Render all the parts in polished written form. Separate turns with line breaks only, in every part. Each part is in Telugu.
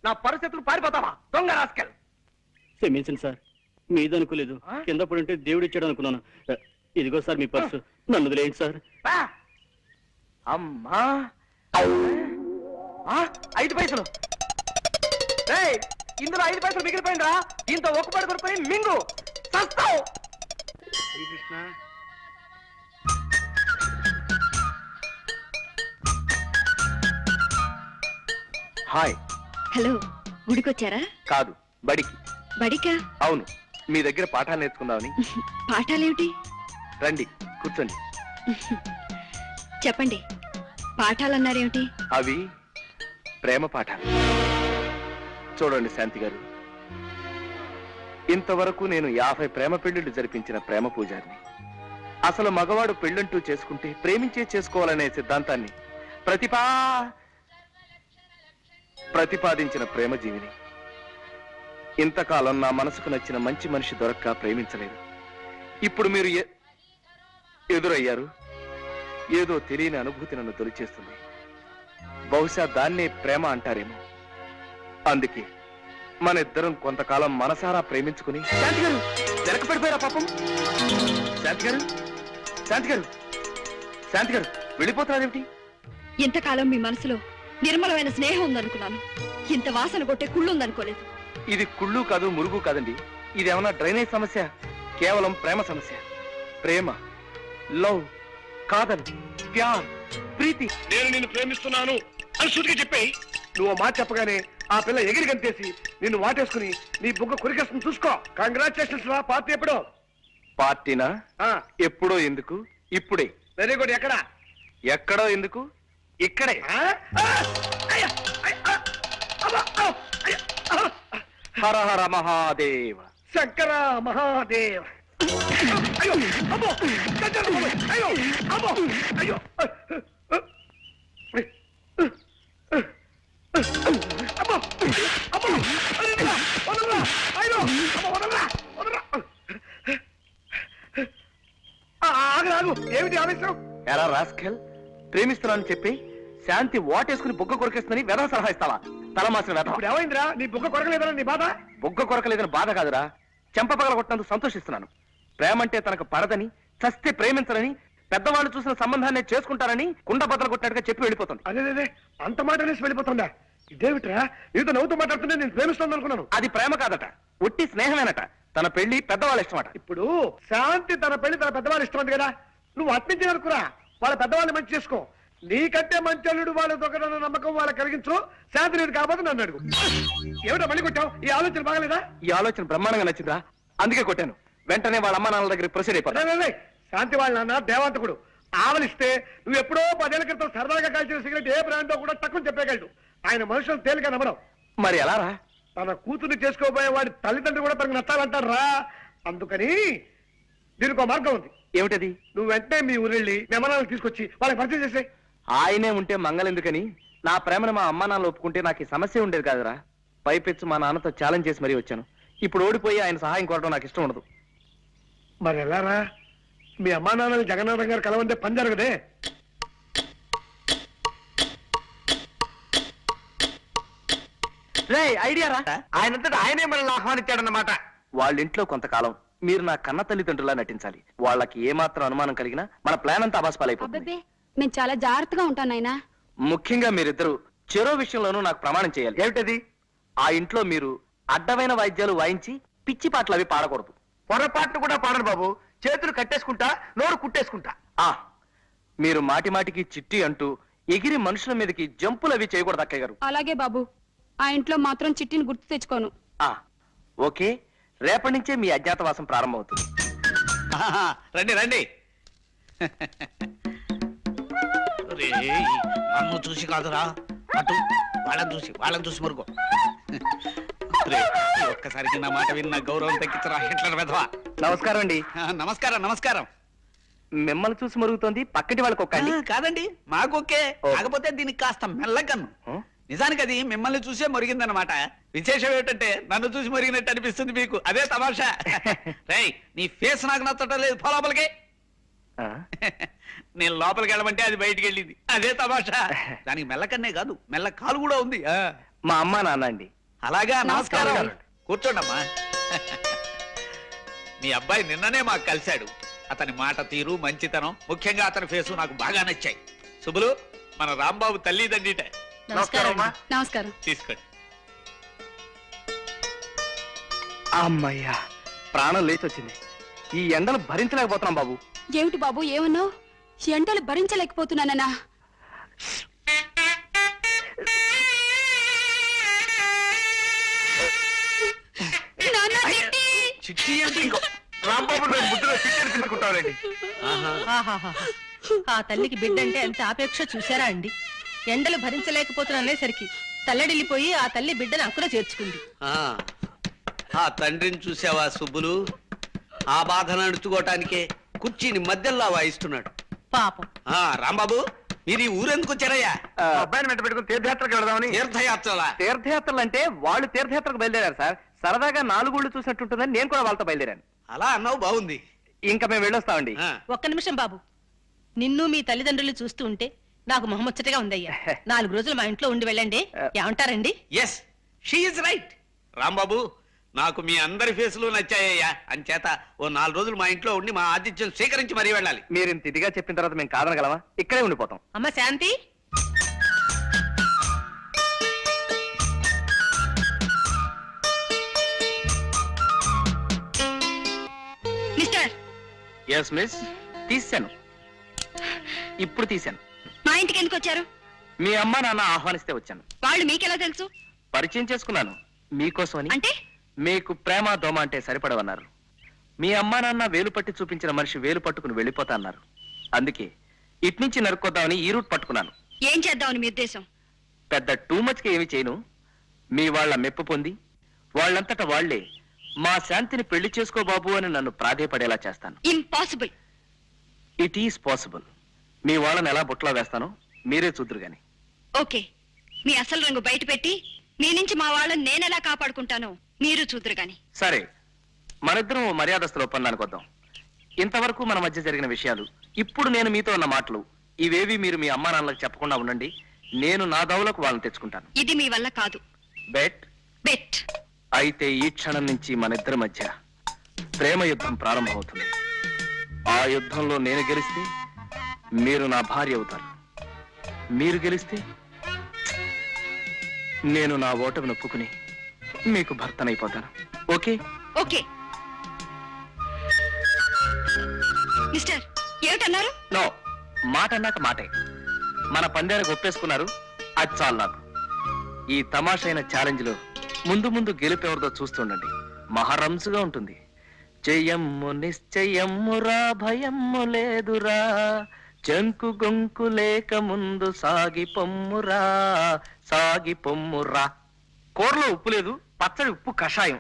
నా పరిస్థితులు పారిపోతావా దొంగ రాస్కెల్.
క్షమించండి సార్, మీదనుకోలేదు. కింద పడుంటే దేవుడు ఇచ్చాడు అనుకున్నాను. ఇదిగో సార్ మీ పర్సు, నన్ను వదిలేయండి సార్.
అమ్మా 5 పైసలు. ఇందులో 5 పైసలు మిగిలిపోయిందా? దీంతో ఒక్కపడి కొనుక్కొని మింగు సస్తావు. శ్రీకృష్ణ హాయ్.
హలో, గుడికొచ్చారా?
కాదు, బడికి.
బడికా?
అవును, మీ దగ్గర పాఠాలు నేర్చుకుందామని.
పాఠాలేమిటి?
రండి కూర్చోండి.
చెప్పండి, పాఠాలన్నారేమిటి?
అవి ప్రేమ పాఠాలు. చూడండి శాంతి గారు, ఇంతవరకు నేను 50 ప్రేమ పెళ్లిళ్లు జరిపించిన ప్రేమ పూజారిని. అసలు మగవాడు పెళ్ళంటూ చేసుకుంటే ప్రేమించే చేసుకోవాలనే సిద్ధాంతాన్ని ప్రతిపాదించిన ప్రేమ జీవిని. ఇంతకాలం నా మనసుకు నచ్చిన మంచి మనిషి దొరక్క ప్రేమించలేదు. ఇప్పుడు మీరు ఎదురయ్యారు. ఏదో తెలియని అనుభూతి నన్ను తొలిచేస్తుంది. బహుశా దాన్నే ప్రేమ అంటారేమో. అందుకే మన ఇద్దరం కొంతకాలం మనసారా ప్రేమించుకుని. శాంతి గారు వెనకపడిపోయారా పాపం? శాంతి గారు, శాంతి గారు, శాంతి గారు వెళ్ళిపోతున్నారేమిటి?
ఇంతకాలం మీ మనసులో నిర్మలమైన స్నేహం ఉందనుకున్నాను. ఇంత వాసన కొట్టే కుళ్ళు ఉందనుకోలేదు.
ఇది కుళ్ళు కాదు, మురుగు కాదండి. ఇది ఏమన్నా డ్రైనేజ్ సమస్య? కేవలం ప్రేమ సమస్య. ప్రేమ, లవ్, కాదల్, ప్యార్, ప్రీతి.
నేను నిన్ను ప్రేమిస్తున్నాను అని సూటిగా చెప్పాయి. నువ్వు మాట చెప్పగానే ఆ పిల్ల ఎగిరి గంతేసి నిన్ను వాటేసుకుని నీ బుగ్గ కొరికేస్తుంది. చూసుకో. కంగ్రాచులేషన్స్ రా. పార్టీ ఎప్పుడో?
పార్టీనా? ఎప్పుడో ఎందుకు? ఇప్పుడే.
Very good. ఎక్కడ?
ఎక్కడో ఎందుకు? ఇక్కడే. హర హర మహాదేవ.
శంకర మహాదేవ. అయ్యో అమ్మో, అయ్యో అమ్మో, అయ్యో అమ్మో అమ్మో, వదలరా అయ్యో అమ్మో, వదలరా వదలరా. ఆగు. ఏమిటి ఆవేశం?
ఎరా రాస్కెల్, ప్రేమిస్తున్నానని చెప్పి శాంతి వాటేసుకుని బుగ్గ కొరకేస్తుందని వెధవ సలహా ఇస్తావా? తలమాసిన వెధవ.
ఇప్పుడు ఏమైందిరా? నీ బుగ్గ కొరకలేదని నీ బాధ?
బుగ్గ కొరకలేదని బాధ కాదురా, చెంప పగల కొట్టినందుకు సంతోషిస్తున్నాను. ప్రేమంటే తనకు పడదని, చస్తే ప్రేమించరని, పెద్దవాళ్ళు చూసిన సంబంధాన్ని చేసుకుంటారని కుండ బద్దలు కొట్టినట్టుగా చెప్పి వెళ్ళిపోతుంది.
అదే అంత మాట అనేసి వెళ్ళిపోతుందా? ఇదేమిట్రా? నీతో నవ్వుతూ మాట్లాడుతుంటే నేను ప్రేమిస్తాను అనుకున్నాను.
అది ప్రేమ కాదట, ఒట్టి స్నేహమేనట. తన పెళ్లి పెద్దవాళ్ళ ఇష్టమట.
ఇప్పుడు శాంతి తన పెళ్లి తన పెద్దవాళ్ళు ఇష్టం కదా. నువ్వు అట్నుంచి అనుకురా, వాళ్ళ పెద్దవాళ్ళని మంచి చేసుకో. నీకంటే మంచి అల్లుడు వాళ్ళ దొంగన నమ్మకం వాళ్ళకి కలిగించు. శాంతి నేను కాకపోతే నన్ను అడుగు. ఏమిటో మళ్ళీ కొట్టావు? ఈ ఆలోచన బాగలేదా?
ఈ ఆలోచన బ్రహ్మాండంగా నచ్చిందా? అందుకే కొట్టాను. వెంటనే వాళ్ళ అమ్మ నాన్నల దగ్గర ప్రొసీడ్ అయిపోతా.
శాంతి వాళ్ళ నాన్న దేవాంతకుడు. ఆవలిస్తే నువ్వు ఎప్పుడో 10 ఏళ్ల క్రితం సరదాగా కాల్చిన సిగరెట్ ఏ బ్రాండో కూడా తక్కువ చెప్పగలడు. ఆయన మనుషులు తేలిక నమ్మడం.
మరి ఎలా రా?
తన కూతుర్ని చేసుకోబోయే వాడి తల్లిదండ్రులు కూడా తనకు నచ్చాలంటారు రా. అందుకని దీనికి మార్గం ఉంది.
ఏమిటది?
నువ్వు వెంటనే మీ ఊరెళ్ళి మెమనాలను తీసుకొచ్చి వాళ్ళకి పరిచయం చేసే.
ఆయనే ఉంటే మంగళెందుకని నా ప్రేమను మా అమ్మ నాన్న ఒప్పుకుంటే నాకు ఈ సమస్య ఉండేది కాదురా. పైపెచ్చు మా నాన్నతో ఛాలెంజ్ చేసి మరీ వచ్చాను. ఇప్పుడు ఓడిపోయి ఆయన సహాయం కోరడం నాకు ఇష్టం ఉండదు.
మరి ఎలారా? మీ అమ్మా నాన్నలు జగన్నాథం గారు కలవంటే పని జరగదే.
ఐడియా రా. ఆయనంతటా ఆయనే మనల్ని ఆహ్వానించాడన్నమాట. వాళ్ళ ఇంట్లో కొంతకాలం మీరు నా కన్న తల్లిదండ్రులా నటించాలి. వాళ్ళకి ఏమాత్రం అనుమానం కలిగినా మన ప్లాన్ అంతా అబాస్పాలైపోతుంది.
నేను చాలా జాగ్రత్తగా ఉంటాను నాయనా.
ముఖ్యంగా మీరిద్దరు చెరో విషయంలోనూ నాకు ప్రమాణం చేయాలి. ఏమిటది? ఆ ఇంట్లో మీరు అడ్డమైన వాయిద్యాలు వాయించి పిచ్చి పాటలు అవి పాడకూడదు.
పొరపాట్లు కూడా పాడను బాబు. చేతులు కట్టేసుకుంటా, నోరు కుట్టేసుకుంటా.
మీరు మాటి మాటికి చిట్టి అంటూ ఎగిరి మనుషుల మీదకి జంపులు అవి చేయకూడదు అక్కయ్య గారు.
అలాగే బాబు, ఆ ఇంట్లో మాత్రం చిట్టిని గుర్తు తెచ్చుకోను.
ఓకే, రేపటి నుంచే మీ అజ్ఞాతవాసం ప్రారంభమవుతుంది.
రండి రండి. నన్ను చూసి కాదురా, అటు వాళ్ళని చూసి మురుగు. ఒక్కసారికి నా మాట విన్న గౌరవం తగ్గించరా హిట్లర్ వెధవా.
నమస్కారం అండి.
నమస్కారం.
మిమ్మల్ని చూసి మరుగుతోంది, పక్కటి వాళ్ళకి ఒక్క అండి.
కాదండి, మాకొకే. కాకపోతే దీనికి కాస్త మెల్లకన్ను. నిజానికి అది మిమ్మల్ని చూసే మురిగిందనమాట. విశేషం ఏమిటంటే నన్ను చూసి మురిగినట్టు అనిపిస్తుంది మీకు. అదే తమాషా. రేయ్, నీ ఫేస్ నాకు నచ్చటం లేదు, పో లోపలికి. నేను లోపలికి వెళ్ళమంటే అది బయటికి వెళ్ళింది. అదే తమాషా. దానికి మెల్లకన్నే కాదు, మెల్ల కాలు కూడా ఉంది.
మా అమ్మ నాన్న అండి.
అలాగా, నమస్కారం. కూర్చోండమ్మా. మీ అబ్బాయి నిన్ననే మాకు కలిశాడు. అతని మాట తీరు, మంచితనం, ముఖ్యంగా అతని ఫేసు నాకు బాగా నచ్చాయి. శుభులు, మన రాంబాబు తల్లిదండ్రిట.
నమస్కారం.
తీసుకోండి.
అమ్మయ్యా, ప్రాణం లేచి వచ్చింది. ఈ ఎండలు భరించలేకపోతున్నాం బాబు.
ఏమిటి బాబు ఏమన్నావు? ఎండలు భరించలేకపోతున్నానన్నా?
చిట్టి ఏంటి? ఇంకో
రాంబాబు బుద్ధిలో చికెన్ తీసుకుంటారండి.
ఆ తల్లికి బిడ్డంటే ఎంత ఆపేక్ష చూసారా అండి. ఎండలు భరించలేకపోతున్నసరికి తల్లడిల్లిపోయి ఆ తల్లి బిడ్డను అక్కున చేర్చుకుంది.
ఆ తండ్రిని చూసావా సుబ్బులు? ఆ బాధను అణుచుకోవటానికే కుర్చీని మధ్యలో వాయిస్తున్నాడు
పాపం.
రాంబాబు, మీరు ఈ ఊరెందుకు వచ్చారయ్యా?
అబ్బాయిని వెంట పెట్టుకుని తీర్థయాత్రకు వెళదామని.
తీర్థయాత్రలా?
తీర్థయాత్రలు అంటే వాళ్ళు తీర్థయాత్రకు బయలుదేరారు సార్. సరదాగా 4 ఊళ్ళు చూసినట్టుంటుందని నేను కూడా వాళ్ళతో బయలుదేరాను.
అలా అన్నావు, బాగుంది.
ఇంకా మేము వెళ్ళొస్తామండి.
ఒక్క నిమిషం బాబు, నిన్ను మీ తల్లిదండ్రులు చూస్తూ ఉంటే నాకు మొహముచ్చటగా ఉందయ్యా. 4 రోజులు మా ఇంట్లో ఉండి వెళ్ళండి. ఏమంటారండి?
Yes, she is right. Rambabu, నాకు మీ అందరి ఫేసులు నచ్చాయ్యా. అంచేత ఓ 4 రోజులు మా ఇంట్లో ఉండి మా ఆతిథ్యం స్వీకరించి మరీ వెళ్ళాలి.
మీరు ఇంత ఇదిగా చెప్పిన తర్వాత మేము కాదనగలమా? ఇక్కడే ఉండిపోతాం.
అమ్మ శాంతి,
మిస్టర్,
ఎస్ మిస్. తీశాను, ఇప్పుడు తీశాను.
మా ఇంటికి ఎందుకు వచ్చారు?
మీ అమ్మ నాన్న ఆహ్వానిస్తే వచ్చాను.
వాళ్ళు మీకెలా తెలుసు?
పరిచయం చేసుకున్నాను మీకోసమని.
అంటే
మీకు ప్రేమ దోమ అంటే సరిపడవన్నారు. మీ అమ్మా నాన్న వేలు పట్టి చూపించిన మనిషి వేలు పట్టుకుని వెళ్ళిపోతా అన్నారు. అందుకే ఇట్నుంచి నరుక్కొద్దామని ఈ రూట్ పట్టుకున్నాను.
ఏం చేద్దామని మీ ఉద్దేశం?
పెద్ద టూ మచ్కి ఏమి చేయను. మీ వాళ్ళ మెప్పు పొంది వాళ్ళంతటా వాళ్లే మా శాంతిని పెళ్లి చేసుకో బాబు అని నన్ను ప్రాధేయపడేలా చేస్తాను.
ఇంపాసిబుల్.
It is possible. మీ వాళ్ళని ఎలా బుట్టలో వేస్తానో మీరే చూద్దరు గాని.
ఓకే, మీ అసలు రంగు బయట పెట్టి మీ నుంచి మా వాళ్ళని నేనెలా కాపాడుకుంటానో మీరు చూద్దరు గాని.
సరే, మనిద్దరం మర్యాదస్తుల ఒప్పందానికి వద్దాం. ఇంతవరకు మన మధ్య జరిగిన విషయాలు, ఇప్పుడు నేను మీతో ఉన్న మాటలు, ఇవేవి మీరు మీ అమ్మా నాన్నలకు చెప్పకుండా ఉండండి. నేను నా దౌలకు వాళ్ళని తెచ్చుకుంటాను.
ఇది మీ వల్ల కాదు.
బెట్?
బెట్.
అయితే ఈ క్షణం నుంచి మన ఇద్దరి మధ్య ప్రేమ యుద్ధం ప్రారంభమవుతుంది. ఆ యుద్ధంలో నేను గెలిస్తే మీరు నా భార్య అవుతారు. మీరు గెలిస్తే నేను నా ఓటమి నొప్పుకుని మీకు భర్తనైపోతాను. ఓకే?
ఓకే. మిస్టర్, ఏమిటన్నారు?
నో, మాట అన్నాక మాటే. మన పందానికి ఒప్పేసుకున్నారు, అది చాలు నాకు. ఈ తమాషైన ఛాలెంజ్ లో ముందు ముందు గెలుపెవరిదో చూస్తుండండి. మహారంసుగా ఉంటుంది. చెయ్యమ్ము నిశ్చయమ్మురా, భయమ్ము లేదురా, జంకు గొంకు లేక ముందు సాగి పొమ్మురా, సాగి పొమ్మురా. కూరలో ఉప్పు లేదు, పచ్చడి ఉప్పు కషాయం.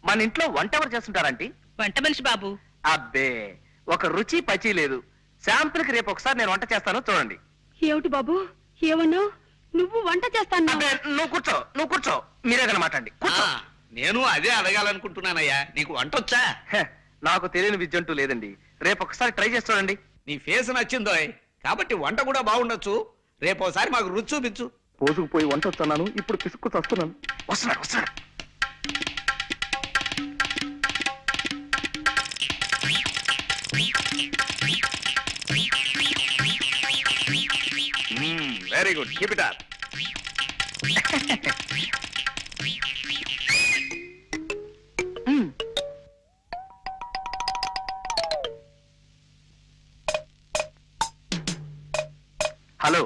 మన ఇంట్లో వంట ఎవరు చేస్తుంటారంటే?
వంట మనిషి బాబు.
అబ్బే, ఒక రుచి పచి లేదు. శాంపుల్కి రేపు ఒకసారి నేను వంట చేస్తాను, చూడండి.
ఏమిటి బాబు ఏమన్నావు? నువ్వు వంట చేస్తాను?
అబ్బే, నువ్వు కూర్చో. మీరే కదా మాట్లాడండి. కూర్చో.
నేను అదే అడగాలనుకుంటున్నానయ్యా. నీకు వంట వచ్చా?
హె, నాకు తెలియని విద్య అంటూ లేదండి. రేపు ఒకసారి ట్రై చేసి చూడండి.
నీ ఫేస్ నచ్చిందో కాబట్టి వంట కూడా బాగుండొచ్చు. రేపు ఒకసారి మాకు రుచి చూపించు.
పోసుకు పోయి వంట వస్తున్నాను, ఇప్పుడు పిసుక్కు వస్తున్నాను. వస్తున్నాడు.
Very good, keep it up.
Hello.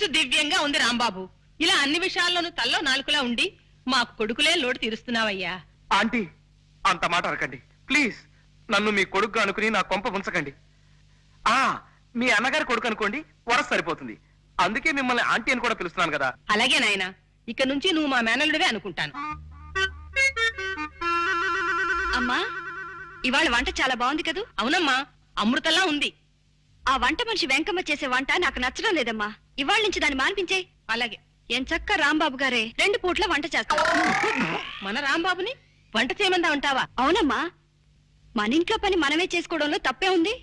వయసు దివ్యంగా ఉంది రాంబాబు. ఇలా అన్ని విషయాల్లోనూ తల్లో నాలుకలా ఉండి మాకు కొడుకులే లోటు తీరుస్తున్నావయ్యా.
ఆంటీ అంత మాట అనకండి ప్లీజ్. నన్ను మీ కొడుకు అనుకుని నా కొంప ఉంచకండి. మీ అన్నగారి కొడుకు అనుకోండి, వరస సరిపోతుంది. అందుకే మిమ్మల్ని ఆంటీ అని కూడా పిలుస్తున్నాను కదా.
అలాగే నాయనా, ఇక నుంచి నువ్వు మా మేనల్లుడివే అనుకుంటాను.
అమ్మా, ఇవాళ వంట చాలా బాగుంది కదూ?
అవునమ్మా, అమృతలా ఉంది.
ఆ వంట మనిషి వెంకమ్మ చేసే వంట నాకు నచ్చడం లేదమ్మా. ఇవాళ నుంచి దాన్ని మానిపించే.
అలాగే.
ఎంచక్క రాంబాబు గారే 2 పూట్ల వంట చేస్తారు.
మన రాంబాబుని వంట చేయమందా ఉంటావా?
అవునమ్మా, మన ఇంట్లో పని మనమే చేసుకోవడంలో తప్పే ఉంది.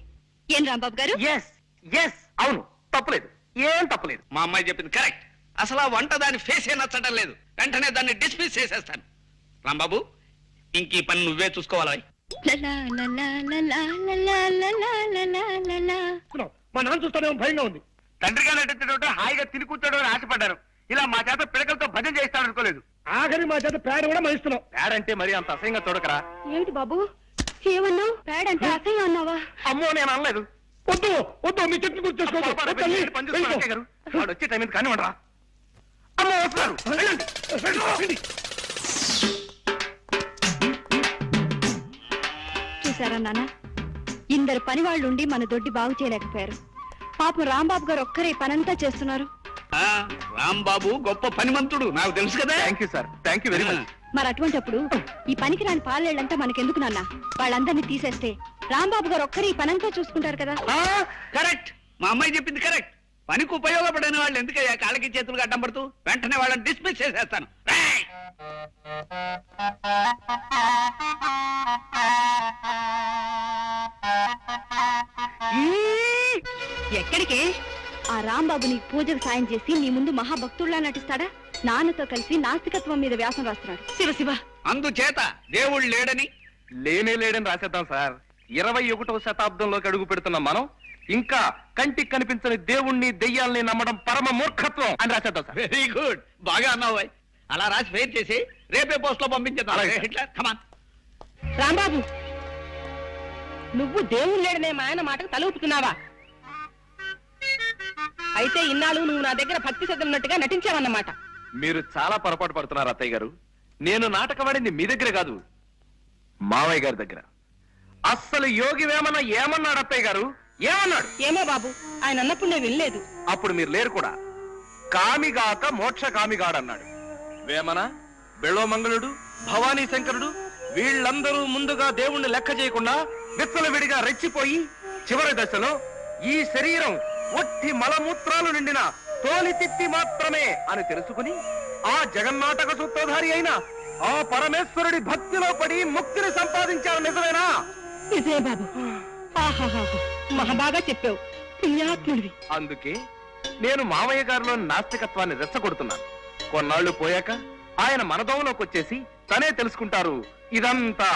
ఏం రాంబాబు గారు?
ఎస్ ఎస్ అవును, తప్పలేదు, ఏం తప్పలేదు.
మా అమ్మాయి చెప్పింది కరెక్ట్. అసలు ఆ వంట దాని ఫేసే నచ్చడం లేదు. వెంటనే దాన్ని డిస్మిస్ చేసేస్తాను. రాంబాబు, ఇంక ఈ పని నువ్వే చూసుకోవాలి.
లలా లలా లలా లలా లలా లలా లలా.
మా నాన్న చూస్తానేమో భయంగా ఉంది.
తండ్రి గారు నటించడం హాయిగా తిని కూర్చోడం అని ఆశపడ్డారు. ఇలా మా చేత పిడకలతో భజన చేస్తాడు అనుకోలేదు.
ఆఖరి మా చేత పేడ కూడా మహిస్తున్నాం.
పేడంటే మరి అంత అసహ్యంగా చూడకరా.
ఏమిటి బాబు, ఏమన్నావు? పేడంటే అసహ్యం అన్నావా?
అమ్మో, నేను అనలేదు.
వద్దు వద్దు, మీ చెట్టు గుర్తు
గారు వాడు వచ్చే టైం కానీ ఉండరా. అమ్మో వస్తున్నారు. వెళ్ళండి, వెళ్ళండి.
చూసారా నాన్న, ఇందరు పని వాళ్ళు ఉండి మన దొడ్డి బాగు చేయలేకపోయారు. పాపం రాంబాబు గారు ఒక్కరే పనంతా చేస్తున్నారు.
రాంబాబు గొప్ప పనిమంతుడు, నాకు తెలుసు కదా.
Thank you sir, thank you very much.
మరి అటువంటప్పుడు ఈ పనికి రాని పాలేళ్ళంతా మనకెందుకు నాన్న? వాళ్ళందరినీ తీసేస్తే రాంబాబు గారు ఒక్కరే ఈ పనంతా చూసుకుంటారు కదా.
కరెక్ట్, మా అమ్మాయి చెప్పింది కరెక్ట్. పనికి ఉపయోగపడని వాళ్ళు ఎందుకయ్యా కాళ్ళకి చేతులు అడ్డం పడుతూ? వెంటనే వాళ్ళని డిస్మిస్ చేసేస్తాను.
ఎక్కడికే? ఆ రాంబాబు నీకు పూజకు సాయం చేసి నీ ముందు మహాభక్తుల్లా నటిస్తాడా? నాన్నతో కలిసి నాస్తికత్వం మీద వ్యాసం రాస్తున్నాడు.
శివ శివ,
అందుచేత దేవుడు లేడని
లేడని రాసేద్దాం సార్. 21వ శతాబ్దంలోకి అడుగు పెడుతున్న మనం ఇంకా కంటికి కనిపించని దేవుణ్ణి దెయ్యాల్ని నమ్మడం పరమ మూర్ఖత్వం అని రాసేద్దాం సార్.
వెరీ గుడ్, బాగా అన్నావు. అలా రాసి ఫెయిర్ చేసి రేపే పోస్ట్ లో పంపించేద్దాం.
అలాగే.
Hitler, come on.
రాంబాబు, నువ్వు దేవుడు లేడనే మా ఆయన మాటకు తల ఊపుతున్నావా? అయితే ఇన్నాళ్ళు నువ్వు నా దగ్గర భక్తి శ్రద్ధలున్నట్టుగా నటించావన్నమాట.
మీరు చాలా పొరపాటు పడుతున్నారు అత్తయ్య గారు. నేను నాటకవాడింది మీ దగ్గర కాదు, మావయ్య గారి దగ్గర. అస్సలు యోగి వేమన ఏమన్నాడు అత్తయ్య గారు? ఏమన్నాడు?
ఏమో బాబు, ఆయన అన్నప్పుడు నేను వినలేదు.
అప్పుడు మీరు లేరు కూడా. కామిగాక మోక్ష కామిగాడన్నాడు. వేమన, బెళోమంగళుడు, భవానీ శంకరుడు వీళ్ళందరూ ముందుగా దేవుణ్ణి లెక్క చేయకుండా విచ్చలవిడిగా రెచ్చిపోయి చివరి దశలో ఈ శరీరం ఒట్టి మలమూత్రాలు నిండిన తోలితిత్తి మాత్రమే అని తెలుసుకుని ఆ జగన్నాటక సూత్రధారి అయిన ఆ పరమేశ్వరుడి భక్తిలో పడి ముక్తిని సంపాదించారు. నిజమేనా?
నిజమే బాబు. ఆహాహా, మహాబాగా చెప్పావు, పుణ్యాత్ముడివి.
అందుకే నేను మావయ్య గారిలో నాస్తికత్వాన్ని రెచ్చగొడుతున్నాను. కొన్నాళ్లు పోయాక ఆయన మనదోవలోకి వచ్చేసి తనే తెలుసుకుంటారు ఇదంతా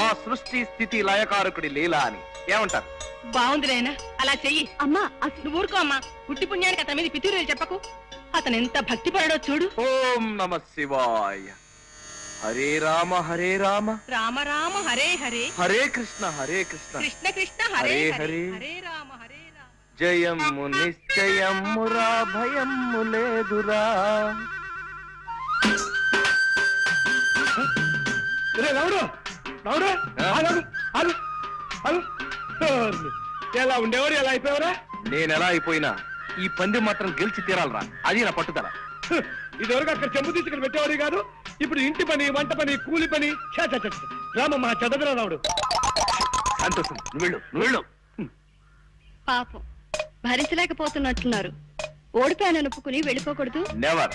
ఆ సృష్టి స్థితి లయకారకుడి లీలా అని. ఏమంటారు?
బాగుంది నాయనా, అలా చెయ్యి.
అమ్మా,
నువ్వు ఊరుకో అమ్మా. పుట్టి పుణ్యానికి అతని మీద పితూరులు చెప్పకు. అతను ఎంత భక్తి పడడో చూడు.
ఓం నమ శివాయ. హరే రామ హరే రామ
రామ రామ హరే హరే,
హరే కృష్ణ కృష్ణ
కృష్ణ కృష్ణ హరే
హరే
హరే,
హరే.
హరే రామ హరే రామ.
జయము నిశ్చయమురా భయము లేదురా.
రావుడు రావుడు, ఎలా ఉండేవారు, ఎలా అయిపోయావరా?
నేనెలా అయిపోయినా ఈ పందెం మాత్రం గెలిచి తీరాలరా, అది నా పట్టుదల.
ఇదివరకు అక్కడ చెంబు తీసుకుని పెట్టేవారు కాదు, ఇప్పుడు ఇంటి పని, వంట పని, కూలి పని. రామమ్మా చదవరా రావుడు.
సంతోషం, నువ్వు వెళ్ళు.
పాపం భరించలేకపోతున్నట్టున్నారు. ఓడిపోయాను ఒప్పుకుని వెళ్ళిపోకూడదు.
నెవర్.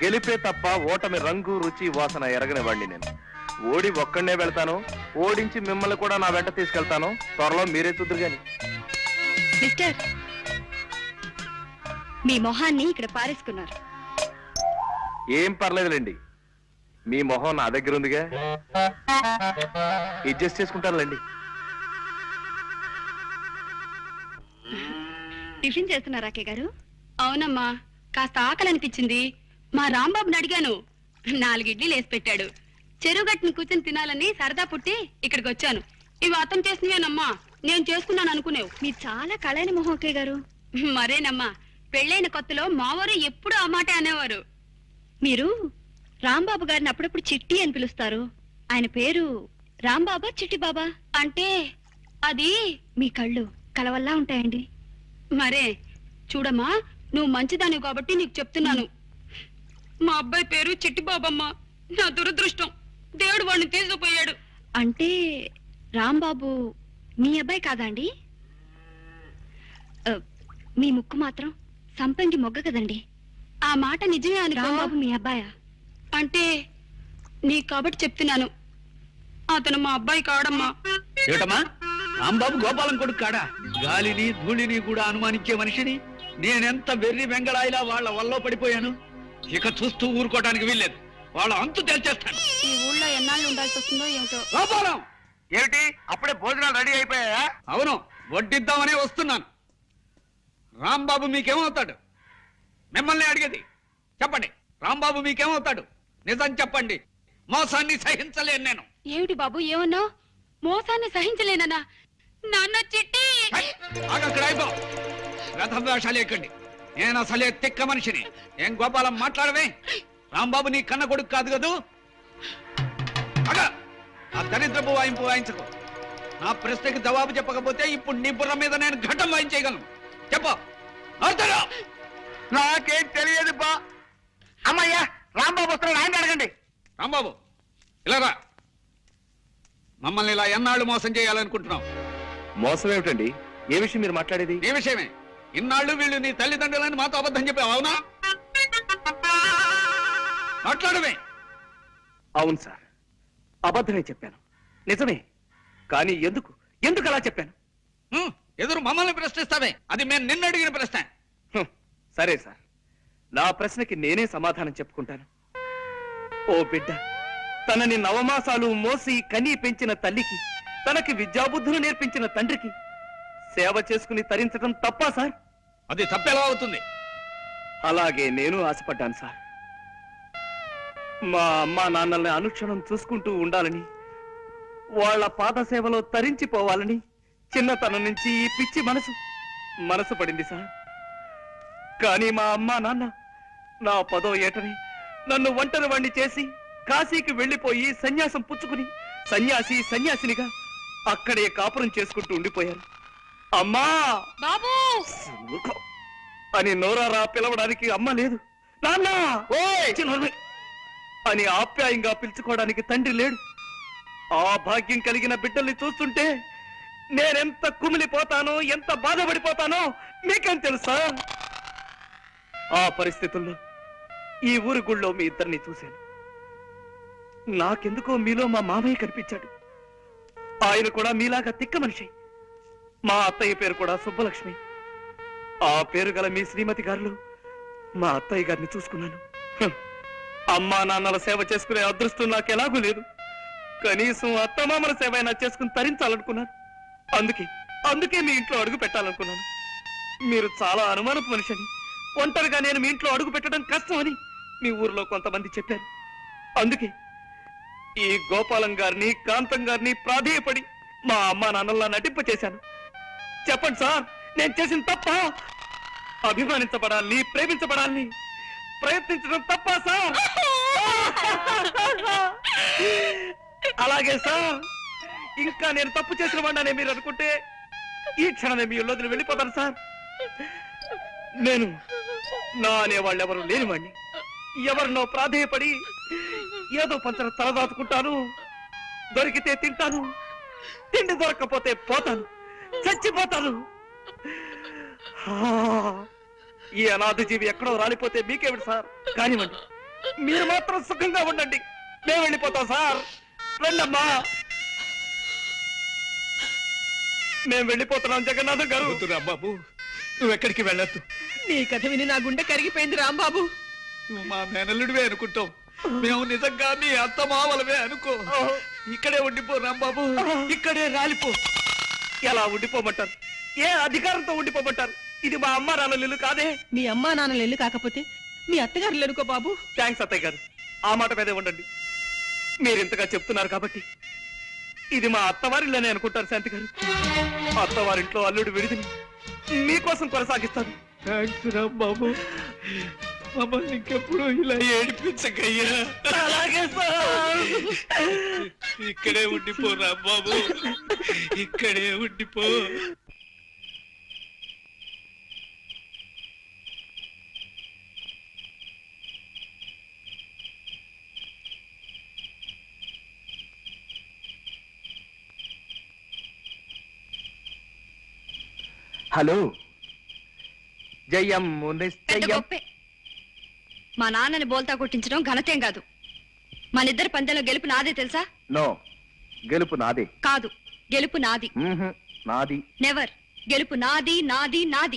గెలిపే తప్ప ఓటమి రంగు రుచి వాసన ఎరగని వాడిని నేను. ఓడి ఒక్కడనే వెళ్తాను, ఓడించి మిమ్మల్ని కూడా నా వెంట తీసుకెళ్తాను. త్వరలో మీరే చూద్దరు గాని.
మిస్టర్, మీ మొహాన్ని ఇక్కడ పారేసుకున్నారు.
ఏం పర్లేదులేండి, మీ మొహం నా దగ్గర ఉందిగా, అడ్జస్ట్ చేసుకుంటానులేండి.
టిఫిన్ చేస్తున్నారా అక్కయ్య గారు? అవునమ్మా, కాస్త ఆకలి అనిపించింది. మా రాంబాబుని అడిగాను, 4 ఇడ్లీలు వేసి పెట్టాడు. చెరువు గట్టుని కూర్చొని తినాలని సరదా పుట్టి ఇక్కడికి వచ్చాను. ఇవి అర్థం చేసినవేనమ్మా, నేను చేసుకున్నాను అనుకునేవు. మీరు చాలా కళైన మొహం అక్కయ్య గారు. మరేనమ్మా, పెళ్ళైన కొత్తలో మావారు ఎప్పుడు ఆ మాట అనేవారు. మీరు రాంబాబు గారిని అప్పుడప్పుడు చిట్టి అని పిలుస్తారు. ఆయన పేరు రాంబాబా చిట్టి బాబా? అంటే అది మీ కళ్ళు కలవల్లా ఉంటాయండి. మరే చూడమ్మా, నువ్వు మంచిదాని కాబట్టి నీకు చెప్తున్నాను. మా అబ్బాయి పేరు చిట్టి బాబమ్మ. నా దురదృష్టం, దేవుడు వాడిని తీసుకుపోయాడు. అంటే రాంబాబు మీ అబ్బాయి కాదండి? మీ ముక్కు మాత్రం సంపంగి మొగ్గ కదండి. ఆ మాట నిజమే అని. రాంబాబు మీ అబ్బాయా? అంటే నీకు కాబట్టి చెప్తున్నాను, అతను మా అబ్బాయి కాడమ్మా.
ఏమిటమ్మా, రాంబాబు గోపాలం కొడుకు కాడా? గాలిని ధూళిని కూడా అనుమానించే మనిషిని నేనెంత వెర్రి వెంగళాయిలా వాళ్ళ వల్ల పడిపోయాను. ఇక చూస్తూ ఊరుకోవడానికి వీల్లేదు. వాళ్ళ అంతు తేల్చేస్తాను.
ఈ ఊళ్ళో ఎన్నాళ్ళు ఉండాల్సి వస్తుందో ఏమిటో.
గోపాలం,
ఏమిటి అప్పుడే భోజనాలు రెడీ అయిపోయాయా?
అవును, వడ్డిద్దామనే వస్తున్నాను. రాంబాబు మీకేమవుతాడు? మిమ్మల్ని అడిగేది. చెప్పండి, రాంబాబు మీకేమవుతాడు? నిజం చెప్పండి. మోసాన్ని సహించలేను నేను.
ఏమిటి బాబు ఏమన్నావు? మోసాన్ని సహించలేనన్నా? నాన్న చిట్టి!
అక్కడ అయిపో. రథం వేషాలు ఎక్కండి. నేను అసలే తిక్క మనిషిని. ఏం గోపాలం మాట్లాడవే? రాంబాబు నీ కన్న కొడుకు కాదు కదూ? అగా ఆ దరిద్రపు వాయింపు వాయించకు. నా ప్రశ్నకి జవాబు చెప్పకపోతే ఇప్పుడు నీ బుర్ర మీద నేను ఘటం వాయించేయగలను. చెప్పు.
నాకేం తెలియదు బా. అమ్మయ్యా, రాంబాబు వస్తున్నాడు, ఆయన అడగండి.
రాంబాబు ఇలా రా. మమ్మల్ని ఇలా ఎన్నాళ్ళు మోసం చేయాలనుకుంటున్నావు?
మోసం ఏమిటండి? ఏ విషయం మీరు మాట్లాడేది?
నీ విషయమే. ఇన్నాళ్ళు వీళ్ళు నీ తల్లిదండ్రులని మాతో అబద్ధం చెప్పావు, అవునా? మాట్లాడమే.
అవును సార్, అబద్ధమే చెప్పాను. నిజమే. కానీ ఎందుకు ఎందుకు అలా చెప్పాను?
ఎదురు మమ్మల్ని ప్రశ్నిస్తావే? అది మేము నిన్ను అడిగిన ప్రశ్న.
సరే సార్, నా ప్రశ్నకి నేనే సమాధానం చెప్పుకుంటాను. ఓ బిడ్డ, తనని నవమాసాలు మోసి కనీ పెంచిన తల్లికి, తనకి విద్యాబుద్ధులు నేర్పించిన తండ్రికి సేవ చేసుకుని తరించడం తప్పా సార్?
అది తప్పెలా అవుతుంది?
అలాగే నేను ఆశపడ్డాను సార్. మా అమ్మా నాన్నల్ని అనుక్షణం చూసుకుంటూ ఉండాలని, వాళ్ళ పాద సేవలో తరించిపోవాలని చిన్నతనం నుంచి ఈ పిచ్చి మనసు పడింది సార్. కానీ మా అమ్మా నాన్న నా 10వ ఏటని నన్ను ఒంటరి వాణ్ణి చేసి కాశీకి వెళ్లిపోయి సన్యాసం పుచ్చుకుని సన్యాసినిగా అక్కడే కాపురం చేసుకుంటూ ఉండిపోయారు. అమ్మా
బాబు
అని నోరారా పిలవడానికి అమ్మ లేదు, నాన్న అని ఆప్యాయంగా పిలుచుకోవడానికి తండ్రి లేడు. ఆ భాగ్యం కలిగిన బిడ్డల్ని చూస్తుంటే నేనెంత కుమిలిపోతానో, ఎంత బాధపడిపోతానో మీకేం తెలుసా? ఆ పరిస్థితుల్లో ఈ ఊరి గుళ్ళో మీ ఇద్దరిని చూశాను. నాకెందుకో మీలో మా మామయ్య కనిపించాడు. ఆయన కూడా మీలాగా తిక్క మనిషి. మా అత్తయ్య పేరు కూడా సుబ్బలక్ష్మి. ఆ పేరు గల మీ శ్రీమతి గారు మా అత్తయ్య గారిని చూసుకున్నాను. అమ్మా నాన్నల సేవ చేసుకునే అదృష్టం నాకు ఎలాగూ లేదు. కనీసం అత్తమామల సేవ అయినా చేసుకుని తరించాలనుకున్నాను. అందుకే మీ ఇంట్లో అడుగు పెట్టాలనుకున్నాను. మీరు చాలా అనుమానపు మనిషిని, ఒంటరిగా నేను మీ ఇంట్లో అడుగు పెట్టడం కష్టమని మీ ఊర్లో కొంతమంది చెప్పారు. అందుకే ఈ గోపాలం గారిని, కాంతం గారిని ప్రాధేయపడి మా అమ్మా నాన్నల్లా నటింప చేశాను. చెప్పండి సార్, నేను చేసిన తప్ప? అభిమానించబడాలని, ప్రేమించబడాలని ప్రయత్నించడం తప్ప సార్? అలాగే సార్, ఇంకా నేను తప్పు చేసిన వాడినే మీరు అనుకుంటే ఈ క్షణమే మీ ఇల్లు వెళ్ళిపోతాను సార్. నేను నా అనేవాళ్ళు ఎవరు లేనివాడిని. ఎవరినో ప్రాధేయపడి ఏదో పంచన తలదాచుకుంటాను. దొరికితే తింటాను, తిండి దొరక్కపోతే పోతాను, చచ్చిపోతాను. ఈ అనాథ జీవి ఎక్కడో రాలిపోతే మీకేమిటి సార్? కానివ్వండి, మీరు మాత్రం సుఖంగా ఉండండి. మేము వెళ్ళిపోతాం సార్. రండమ్మా, మేము వెళ్ళిపోతున్నాం. జగన్నాథం గారు.
బాబు, నువ్వెక్కడికి వెళ్ళొద్దు.
నీ కథ విని నా గుండె కరిగిపోయింది రాంబాబు.
నువ్వు మా మేనల్లుడివే అనుకుంటావు, మేము నిజంగా మీ అత్త మావలవే అనుకో. ఇక్కడే ఉండిపో రాంబాబు, ఇక్కడే రాలిపో.
ఎలా ఉండిపోమంటారు? ఏ అధికారంతో ఉండిపోమంటారు? ఇది మా అమ్మ నాన్నల ఇల్లు కాదే.
మీ అమ్మా నాన్నలు ఇల్లు కాకపోతే మీ అత్తగారు ఎనుకో బాబు.
థ్యాంక్స్ అత్తయ్య గారు, ఆ మాట మీదే ఉండండి. మీరింతగా చెప్తున్నారు కాబట్టి ఇది మా అత్తవారిల్లోనే అనుకుంటారు శాంతి గారు. అత్తవారింట్లో అల్లుడు విడిదిని మీకోసం కొనసాగిస్తాను.
థ్యాంక్స్ రాంబాబు. మమ్మల్ని ఇంకెప్పుడు ఇలా ఏడిపించకయ్యా.
అలాగే సార్.
ఇక్కడే ఉండిపో రాంబాబు, ఇక్కడే ఉండిపో.
హలో జయం
పెద్ద
నిశ్చయం.
గొప్పే. మా నాన్నని బోల్తా కొట్టించడం ఘనతేం కాదు. మనిద్దరి పందెంలో గెలుపు నాదే తెలుసా?
నో, గెలుపు నాదే.
కాదు, గెలుపు నాది.
నాది.
నెవర్. గెలుపు నాది నాది నాది.